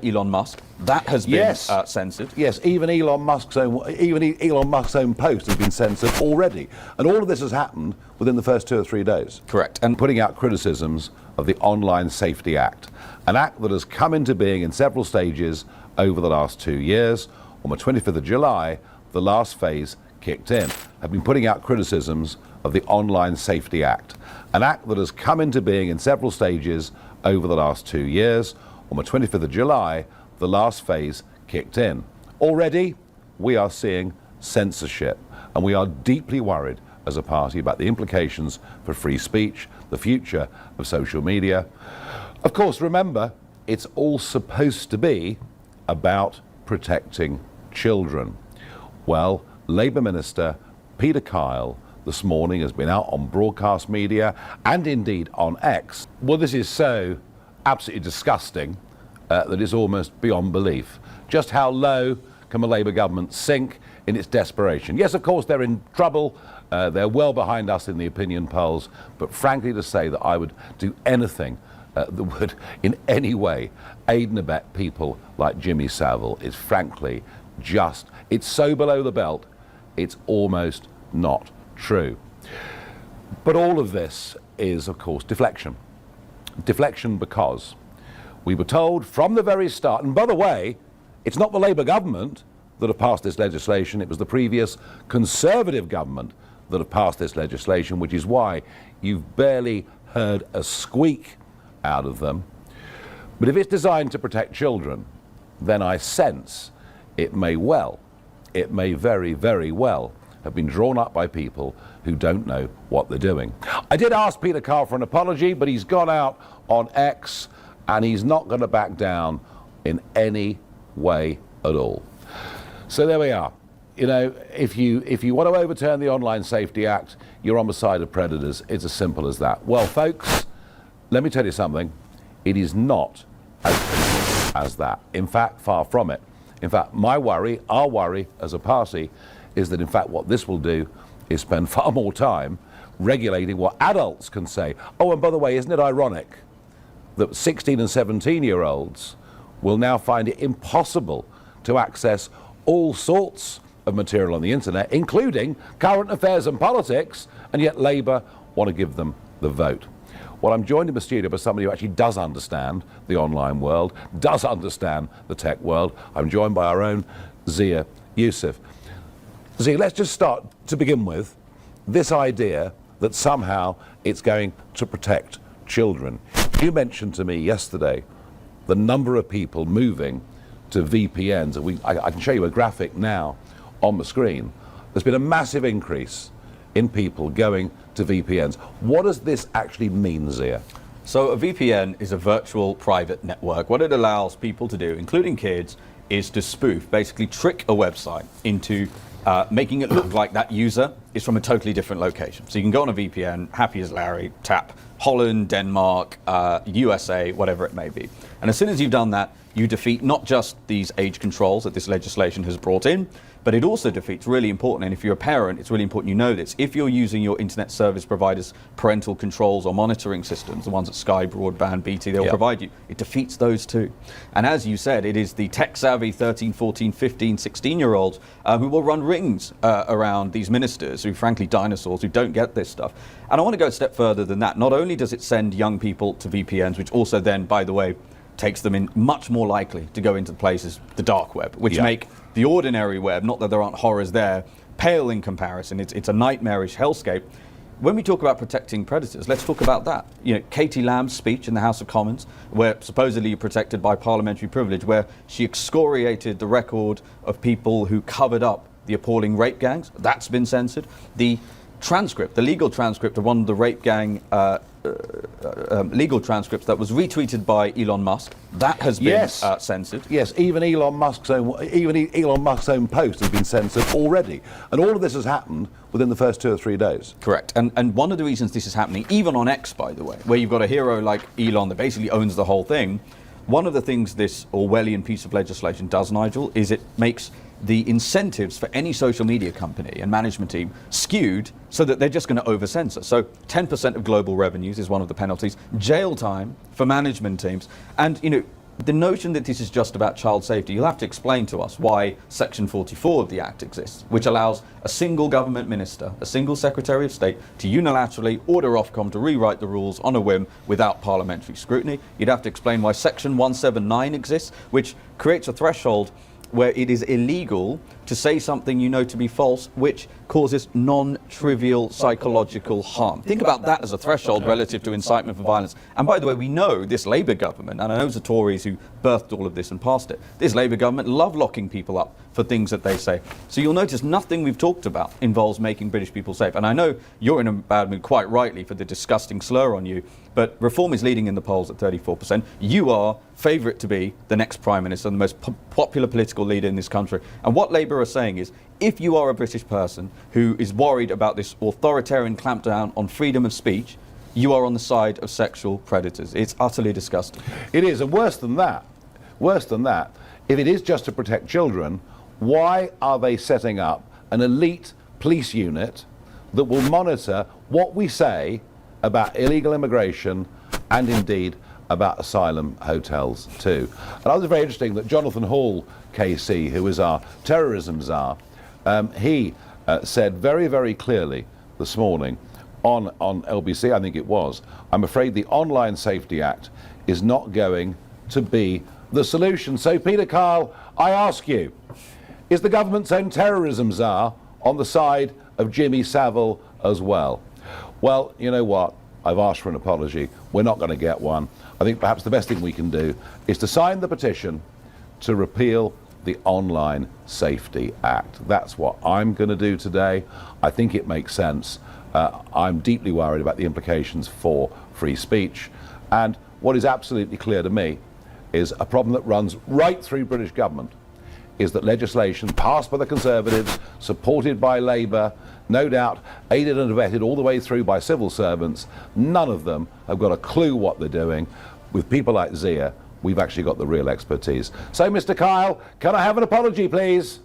Elon Musk. That has been censored. Yes, even Elon Musk's own post has been censored already. And all of this has happened within the first 2 or 3 days. Correct. And putting out criticisms of the Online Safety Act, an act that has come into being in several stages over the last 2 years. On the 25th of July, the last phase kicked in. Have been putting out criticisms of the Online Safety Act, an act that has come into being in several stages over the last 2 years. On the 25th of July, the last phase kicked in. Already, we are seeing censorship, and we are deeply worried as a party about the implications for free speech, the future of social media. Of course, remember, it's all supposed to be about protecting children. Well, Labour Minister Peter Kyle this morning has been out on broadcast media and indeed on X. Well, this is so absolutely disgusting that it's almost beyond belief. Just how low can the Labour government sink in its desperation? Yes, of course, they're in trouble. They're well behind us in the opinion polls. But frankly, to say that I would do anything that would in any way aid and abet people like Jimmy Savile is frankly just, it's so below the belt, it's almost not true. But all of this is, of course, deflection. Deflection because we were told from the very start, and by the way, it's not the Labour government that have passed this legislation, it was the previous Conservative government that have passed this legislation, which is why you've barely heard a squeak out of them. But if it's designed to protect children, then I sense it may very, very well have been drawn up by people who don't know what they're doing. I did ask Peter Kyle for an apology, but he's gone out on X and he's not going to back down in any way at all. So there we are. You know, if you want to overturn the Online Safety Act, you're on the side of predators. It's as simple as that. Well, folks, let me tell you something. It is not as simple as that. In fact, far from it. In fact, my worry, our worry as a party, is that in fact what this will do is spend far more time regulating what adults can say. Oh, and by the way, isn't it ironic that 16 and 17-year-olds will now find it impossible to access all sorts of material on the internet, including current affairs and politics, and yet Labour want to give them the vote. Well, I'm joined in the studio by somebody who actually does understand the online world, does understand the tech world. I'm joined by our own Zia Youssef. Zia, let's just start to begin with this idea that somehow it's going to protect children. You mentioned to me yesterday the number of people moving to VPNs. I can show you a graphic now on the screen. There's been a massive increase in people going to VPNs. What does this actually mean, Zia? So a VPN is a virtual private network. What it allows people to do, including kids, is to spoof, basically trick a website into making it look like that user is from a totally different location. So you can go on a VPN, happy as Larry, tap Holland, Denmark, USA, whatever it may be. And as soon as you've done that, you defeat not just these age controls that this legislation has brought in, but it also defeats, really important, and if you're a parent, it's really important you know this, if you're using your internet service provider's parental controls or monitoring systems, the ones that Sky, Broadband, BT, they'll provide you, it defeats those too. And as you said, it is the tech-savvy 13, 14, 15, 16-year-olds who will run rings around these ministers, who frankly dinosaurs, who don't get this stuff. And I want to go a step further than that. Not only does it send young people to VPNs, which also then, by the way, takes them in much more likely to go into places, the dark web, which make the ordinary web, not that there aren't horrors there, pale in comparison. It's a nightmarish hellscape. When we talk about protecting predators, let's talk about that. You know, Katie Lamb's speech in the House of Commons, where supposedly you're protected by parliamentary privilege, where she excoriated the record of people who covered up the appalling rape gangs, that's been censored. The transcript, the legal transcript of one of the rape gang legal transcripts that was retweeted by Elon Musk, that has been censored. Yes, even Elon Musk's own post has been censored already, and all of this has happened within the first 2 or 3 days. Correct, and one of the reasons this is happening, even on X, by the way, where you've got a hero like Elon that basically owns the whole thing, one of the things this Orwellian piece of legislation does, Nigel, is it makes the incentives for any social media company and management team skewed so that they're just going to over-censor. So 10% of global revenues is one of the penalties, jail time for management teams. And, you know, The notion that this is just about child safety, you'll have to explain to us why Section 44 of the Act exists, which allows a single government minister, a single Secretary of State, to unilaterally order Ofcom to rewrite the rules on a whim without parliamentary scrutiny. You'd have to explain why Section 179 exists, which creates a threshold where it is illegal to say something you know to be false, which causes non-trivial psychological harm. Think about that as a threshold relative to incitement for violence. And by the way, we know this Labour government, and I know it's the Tories who birthed all of this and passed it, this Labour government love locking people up for things that they say. So you'll notice nothing we've talked about involves making British people safe. And I know you're in a bad mood, quite rightly, for the disgusting slur on you, but Reform is leading in the polls at 34%. You are favourite to be the next Prime Minister, the most popular political leader in this country. And what Labour are saying is, if you are a British person who is worried about this authoritarian clampdown on freedom of speech, you are on the side of sexual predators. It's utterly disgusting. It is, and worse than that, if it is just to protect children, why are they setting up an elite police unit that will monitor what we say about illegal immigration and indeed about asylum hotels too? And I was very interesting that Jonathan Hall, KC, who is our terrorism czar, he said very, very clearly this morning on LBC, I think it was, I'm afraid the Online Safety Act is not going to be the solution. So, Peter Kyle, I ask you, is the government's own terrorism czar on the side of Jimmy Savile as well? Well, you know what? I've asked for an apology. We're not going to get one. I think perhaps the best thing we can do is to sign the petition to repeal the Online Safety Act. That's what I'm going to do today. I think it makes sense. I'm deeply worried about the implications for free speech. And what is absolutely clear to me is a problem that runs right through British government is that legislation passed by the Conservatives, supported by Labour, no doubt aided and abetted all the way through by civil servants, none of them have got a clue what they're doing. With people like Zia, we've actually got the real expertise. So, Mr. Kyle, can I have an apology, please?